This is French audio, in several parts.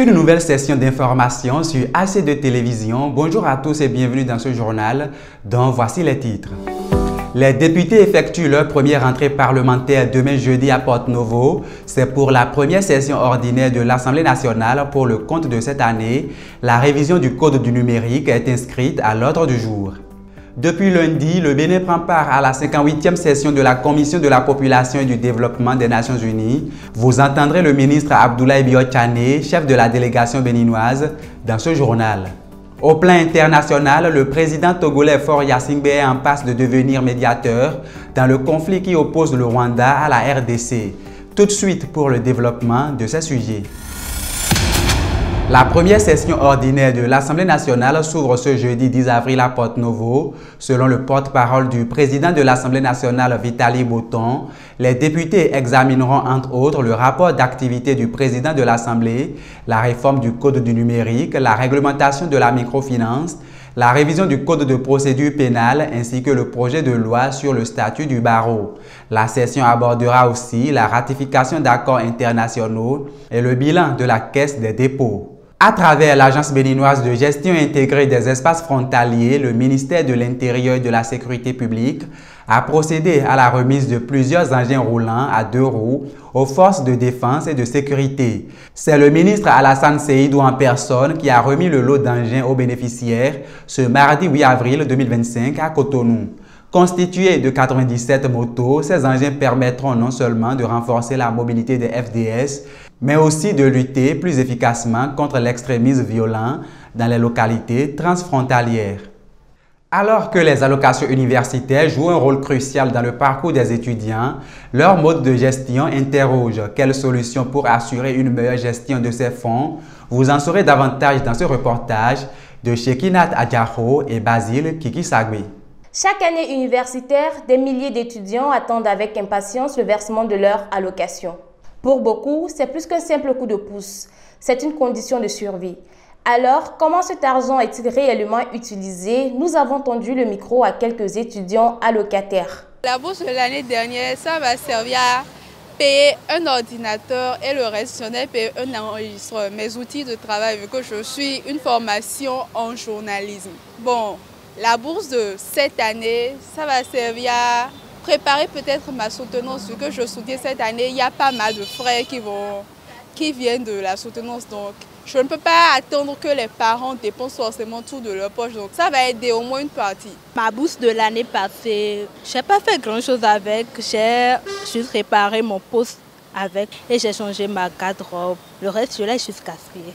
Une nouvelle session d'information sur AC2 Télévision. Bonjour à tous et bienvenue dans ce journal dont voici les titres. Les députés effectuent leur première rentrée parlementaire demain jeudi à Porto-Novo. C'est pour la première session ordinaire de l'Assemblée nationale pour le compte de cette année. La révision du Code du numérique est inscrite à l'ordre du jour. Depuis lundi, le Bénin prend part à la 58e session de la Commission de la population et du développement des Nations Unies. Vous entendrez le ministre Abdoulaye Biotchane, chef de la délégation béninoise, dans ce journal. Au plan international, le président togolais Faure Gnassingbé est en passe de devenir médiateur dans le conflit qui oppose le Rwanda à la RDC. Tout de suite pour le développement de ces sujets. La première session ordinaire de l'Assemblée nationale s'ouvre ce jeudi 10 avril à Porto-Novo. Selon le porte-parole du président de l'Assemblée nationale, Vitali Botton, les députés examineront entre autres le rapport d'activité du président de l'Assemblée, la réforme du Code du numérique, la réglementation de la microfinance, la révision du Code de procédure pénale ainsi que le projet de loi sur le statut du barreau. La session abordera aussi la ratification d'accords internationaux et le bilan de la Caisse des dépôts. À travers l'Agence béninoise de gestion intégrée des espaces frontaliers, le ministère de l'Intérieur et de la Sécurité publique a procédé à la remise de plusieurs engins roulants à 2 roues aux forces de défense et de sécurité. C'est le ministre Alassane Seydou en personne qui a remis le lot d'engins aux bénéficiaires ce mardi 8 avril 2025 à Cotonou. Constitués de 97 motos, ces engins permettront non seulement de renforcer la mobilité des FDS, mais aussi de lutter plus efficacement contre l'extrémisme violent dans les localités transfrontalières. Alors que les allocations universitaires jouent un rôle crucial dans le parcours des étudiants, leur mode de gestion interroge. Quelles solutions pour assurer une meilleure gestion de ces fonds? Vous en saurez davantage dans ce reportage de Shekinat Adjaro et Basile Kikisagwe. Chaque année universitaire, des milliers d'étudiants attendent avec impatience le versement de leur allocation. Pour beaucoup, c'est plus qu'un simple coup de pouce. C'est une condition de survie. Alors, comment cet argent est-il réellement utilisé? Nous avons tendu le micro à quelques étudiants allocataires. La bourse de l'année dernière, ça va servir à payer un ordinateur et le reste, j'en ai payé un enregistreur, mes outils de travail, vu que je suis une formation en journalisme. Bon, la bourse de cette année, ça va servir à préparer peut-être ma soutenance, vu que je soutiens cette année. Il y a pas mal de frais qui viennent de la soutenance, donc je ne peux pas attendre que les parents dépensent forcément tout de leur poche, donc ça va aider au moins une partie. Ma bourse de l'année passée, je n'ai pas fait grand-chose avec, j'ai juste réparé mon poste avec et j'ai changé ma garde-robe. Le reste, je l'ai juste cassé.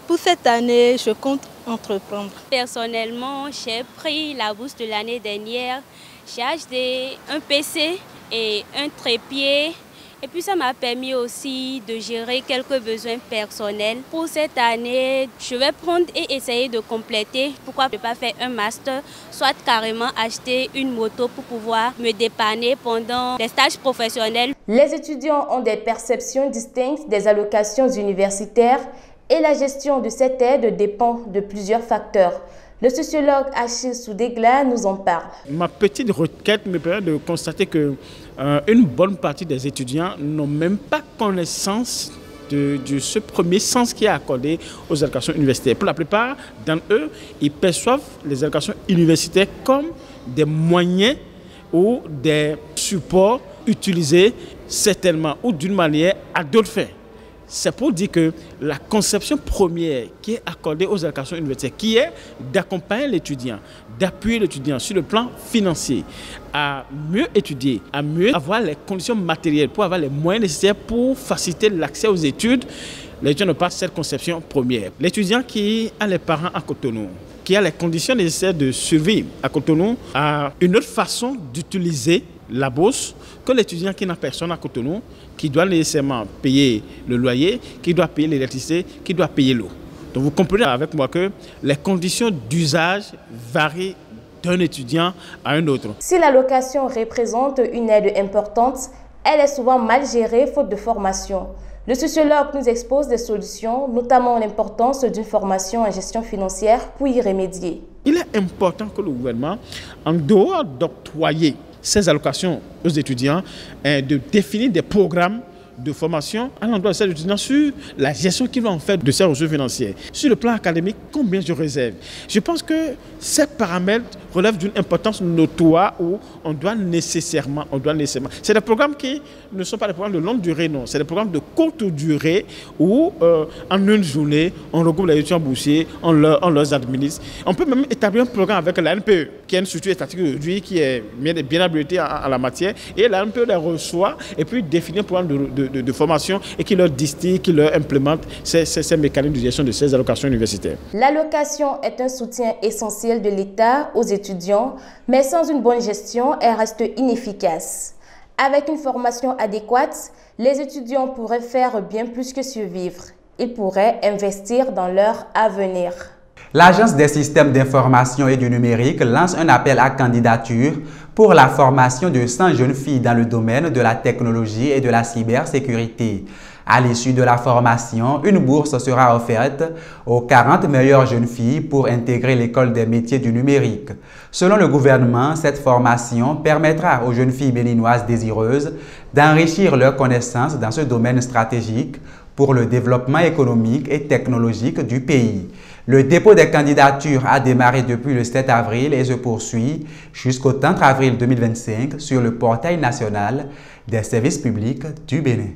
Pour cette année, je compte entreprendre. Personnellement, j'ai pris la bourse de l'année dernière. J'ai acheté un PC et un trépied. Et puis ça m'a permis aussi de gérer quelques besoins personnels. Pour cette année, je vais prendre et essayer de compléter. Pourquoi ne pas faire un master, soit carrément acheter une moto pour pouvoir me dépanner pendant les stages professionnels. Les étudiants ont des perceptions distinctes des allocations universitaires et la gestion de cette aide dépend de plusieurs facteurs. Le sociologue Achille Soudegla nous en parle. Ma petite requête me permet de constater que une bonne partie des étudiants n'ont même pas connaissance de ce premier sens qui est accordé aux allocations universitaires. Pour la plupart d'entre eux, ils perçoivent les allocations universitaires comme des moyens ou des supports utilisés certainement ou d'une manière à d'autres fins. C'est pour dire que la conception première qui est accordée aux allocations universitaires, qui est d'accompagner l'étudiant, d'appuyer l'étudiant sur le plan financier, à mieux étudier, à mieux avoir les conditions matérielles, pour avoir les moyens nécessaires pour faciliter l'accès aux études, l'étudiant ne pas cette conception première. L'étudiant qui a les parents à Cotonou, qui a les conditions nécessaires de survivre à Cotonou, a une autre façon d'utiliser la bourse que l'étudiant qui n'a personne à Cotonou, qui doit nécessairement payer le loyer, qui doit payer l'électricité, qui doit payer l'eau. Donc vous comprenez avec moi que les conditions d'usage varient d'un étudiant à un autre. Si l'allocation représente une aide importante, elle est souvent mal gérée faute de formation. Le sociologue nous expose des solutions, notamment l'importance d'une formation en gestion financière pour y remédier. Il est important que le gouvernement, en dehors d'octroyer ces allocations aux étudiants, de définir des programmes de formation à l'endroit de ces étudiants sur la gestion qu'ils vont en faire de ces ressources financières. Sur le plan académique, combien je réserve? Je pense que ces paramètres relèvent d'une importance notoire où on doit nécessairement. C'est des programmes qui ne sont pas des programmes de longue durée, non. C'est des programmes de courte durée où, en une journée, on regroupe les étudiants boursiers, on leur administre. On peut même établir un programme avec la NPE, qui est une structure étatique aujourd'hui, qui est bien habilitée en la matière, et la NPE les reçoit et puis définit un programme de formation et qui leur distille, qui leur implémente ces mécanismes de gestion de ces allocations universitaires. L'allocation est un soutien essentiel de l'État aux étudiants, mais sans une bonne gestion, elle reste inefficace. Avec une formation adéquate, les étudiants pourraient faire bien plus que survivre. Ils pourraient investir dans leur avenir. L'Agence des systèmes d'information et du numérique lance un appel à candidature pour la formation de 100 jeunes filles dans le domaine de la technologie et de la cybersécurité. À l'issue de la formation, une bourse sera offerte aux 40 meilleures jeunes filles pour intégrer l'école des métiers du numérique. Selon le gouvernement, cette formation permettra aux jeunes filles béninoises désireuses d'enrichir leurs connaissances dans ce domaine stratégique pour le développement économique et technologique du pays. Le dépôt des candidatures a démarré depuis le 7 avril et se poursuit jusqu'au 30 avril 2025 sur le portail national des services publics du Bénin.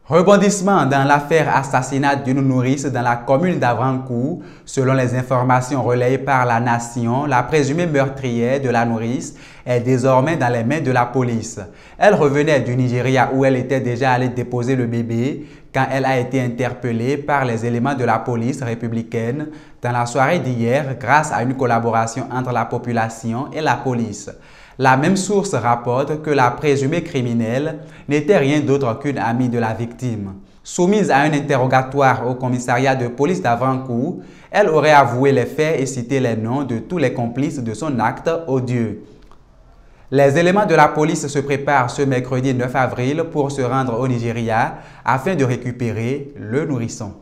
Rebondissement dans l'affaire assassinat d'une nourrice dans la commune d'Avrancourt. Selon les informations relayées par La Nation, la présumée meurtrière de la nourrice est désormais dans les mains de la police. Elle revenait du Nigeria où elle était déjà allée déposer le bébé quand elle a été interpellée par les éléments de la police républicaine dans la soirée d'hier grâce à une collaboration entre la population et la police. La même source rapporte que la présumée criminelle n'était rien d'autre qu'une amie de la victime. Soumise à un interrogatoire au commissariat de police d'Avrancourt, elle aurait avoué les faits et cité les noms de tous les complices de son acte odieux. Les éléments de la police se préparent ce mercredi 9 avril pour se rendre au Nigeria afin de récupérer le nourrisson.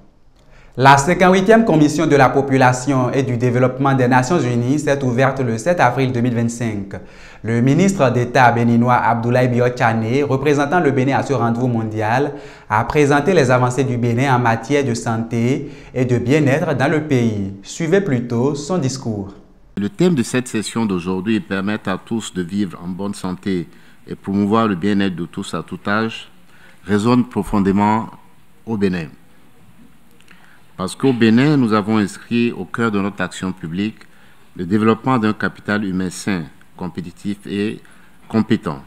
La 58e Commission de la population et du développement des Nations Unies s'est ouverte le 7 avril 2025. Le ministre d'État béninois Abdoulaye Biot-Chané, représentant le Bénin à ce rendez-vous mondial, a présenté les avancées du Bénin en matière de santé et de bien-être dans le pays. Suivez plutôt son discours. Le thème de cette session d'aujourd'hui est permettre à tous de vivre en bonne santé et promouvoir le bien-être de tous à tout âge, résonne profondément au Bénin. Parce qu'au Bénin, nous avons inscrit au cœur de notre action publique le développement d'un capital humain sain, compétitif et compétent,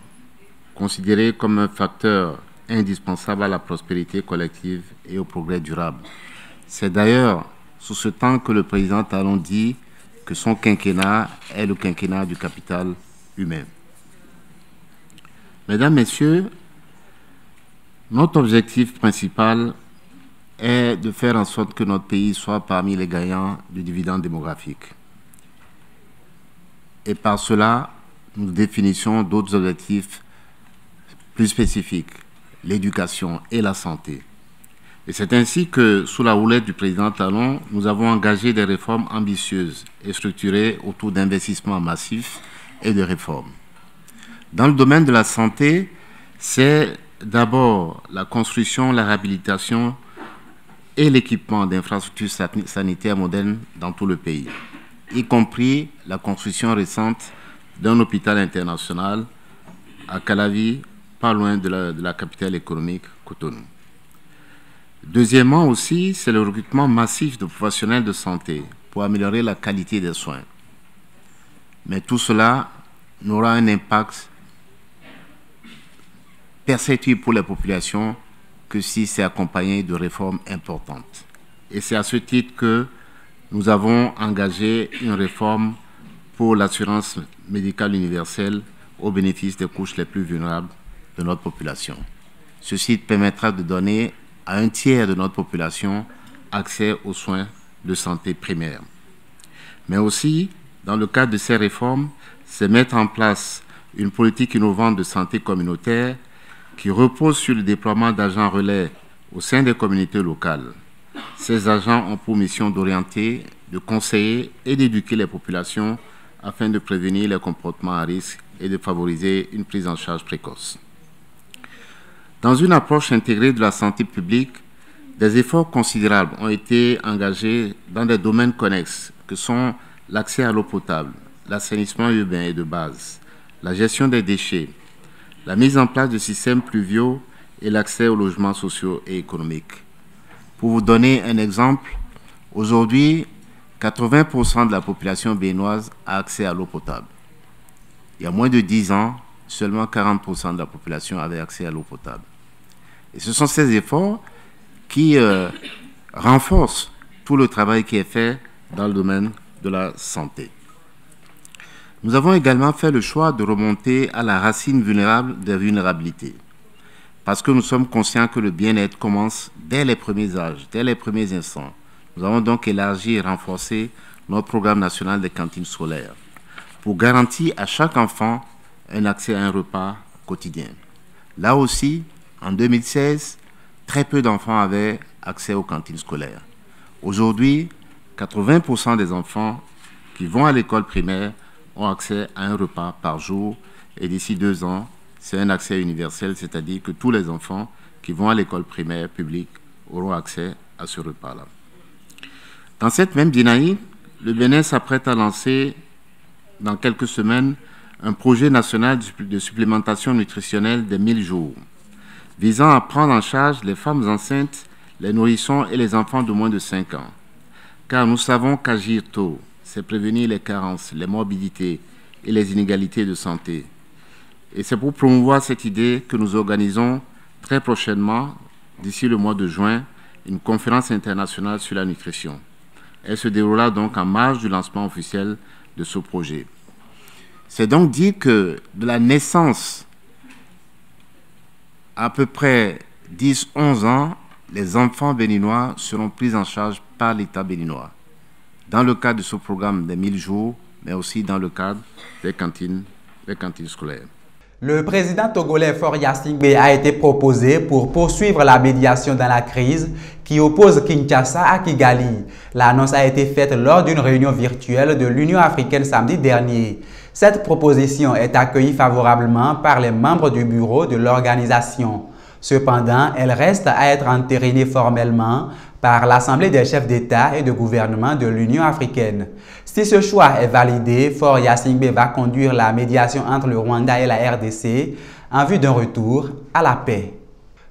considéré comme un facteur indispensable à la prospérité collective et au progrès durable. C'est d'ailleurs sous ce temps que le président Talon dit que son quinquennat est le quinquennat du capital humain. Mesdames, Messieurs, notre objectif principal est de faire en sorte que notre pays soit parmi les gagnants du dividende démographique. Et par cela, nous définissons d'autres objectifs plus spécifiques, l'éducation et la santé. Et c'est ainsi que, sous la houlette du président Talon, nous avons engagé des réformes ambitieuses et structurées autour d'investissements massifs et de réformes. Dans le domaine de la santé, c'est d'abord la construction, la réhabilitation et l'équipement d'infrastructures sanitaires modernes dans tout le pays, y compris la construction récente d'un hôpital international à Calavi, pas loin de la capitale économique, Cotonou. Deuxièmement aussi, c'est le recrutement massif de professionnels de santé pour améliorer la qualité des soins. Mais tout cela n'aura un impact perceptible pour les populations que si c'est accompagné de réformes importantes. Et c'est à ce titre que nous avons engagé une réforme pour l'assurance médicale universelle au bénéfice des couches les plus vulnérables de notre population. Ceci permettra de donner à un tiers de notre population accès aux soins de santé primaires. Mais aussi, dans le cadre de ces réformes, c'est mettre en place une politique innovante de santé communautaire qui repose sur le déploiement d'agents relais au sein des communautés locales. Ces agents ont pour mission d'orienter, de conseiller et d'éduquer les populations afin de prévenir les comportements à risque et de favoriser une prise en charge précoce. Dans une approche intégrée de la santé publique, des efforts considérables ont été engagés dans des domaines connexes que sont l'accès à l'eau potable, l'assainissement urbain et de base, la gestion des déchets, la mise en place de systèmes pluviaux et l'accès aux logements sociaux et économiques. Pour vous donner un exemple, aujourd'hui, 80% de la population béninoise a accès à l'eau potable. Il y a moins de 10 ans, seulement 40% de la population avait accès à l'eau potable. Et ce sont ces efforts qui renforcent tout le travail qui est fait dans le domaine de la santé. Nous avons également fait le choix de remonter à la racine vulnérable des vulnérabilités, parce que nous sommes conscients que le bien-être commence dès les premiers âges, dès les premiers instants. Nous avons donc élargi et renforcé notre programme national des cantines scolaires pour garantir à chaque enfant un accès à un repas quotidien. Là aussi, en 2016, très peu d'enfants avaient accès aux cantines scolaires. Aujourd'hui, 80% des enfants qui vont à l'école primaire ont accès à un repas par jour et d'ici 2 ans, c'est un accès universel, c'est-à-dire que tous les enfants qui vont à l'école primaire publique auront accès à ce repas-là. Dans cette même dynamique, le Bénin s'apprête à lancer dans quelques semaines un projet national de supplémentation nutritionnelle des 1000 jours, visant à prendre en charge les femmes enceintes, les nourrissons et les enfants de moins de 5 ans. Car nous savons qu'agir tôt, c'est prévenir les carences, les morbidités et les inégalités de santé. Et c'est pour promouvoir cette idée que nous organisons très prochainement, d'ici le mois de juin, une conférence internationale sur la nutrition. Elle se déroulera donc en marge du lancement officiel de ce projet. C'est donc dire que de la naissance à peu près 10-11 ans, les enfants béninois seront pris en charge par l'État béninois, dans le cadre de ce programme des 1000 jours, mais aussi dans le cadre des cantines scolaires. Le président togolais Faure Gnassingbé a été proposé pour poursuivre la médiation dans la crise qui oppose Kinshasa à Kigali. L'annonce a été faite lors d'une réunion virtuelle de l'Union africaine samedi dernier. Cette proposition est accueillie favorablement par les membres du bureau de l'organisation. Cependant, elle reste à être entérinée formellement par l'Assemblée des chefs d'État et de gouvernement de l'Union africaine. Si ce choix est validé, Faure Gnassingbé va conduire la médiation entre le Rwanda et la RDC en vue d'un retour à la paix.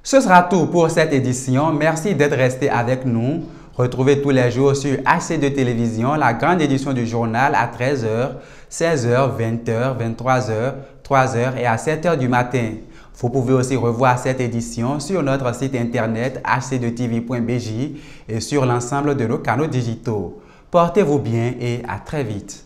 Ce sera tout pour cette édition. Merci d'être resté avec nous. Retrouvez tous les jours sur AC2 Télévision la grande édition du journal à 13h, 16h, 20h, 23h, 3h et à 7h du matin. Vous pouvez aussi revoir cette édition sur notre site internet ac2tv.bj et sur l'ensemble de nos canaux digitaux. Portez-vous bien et à très vite.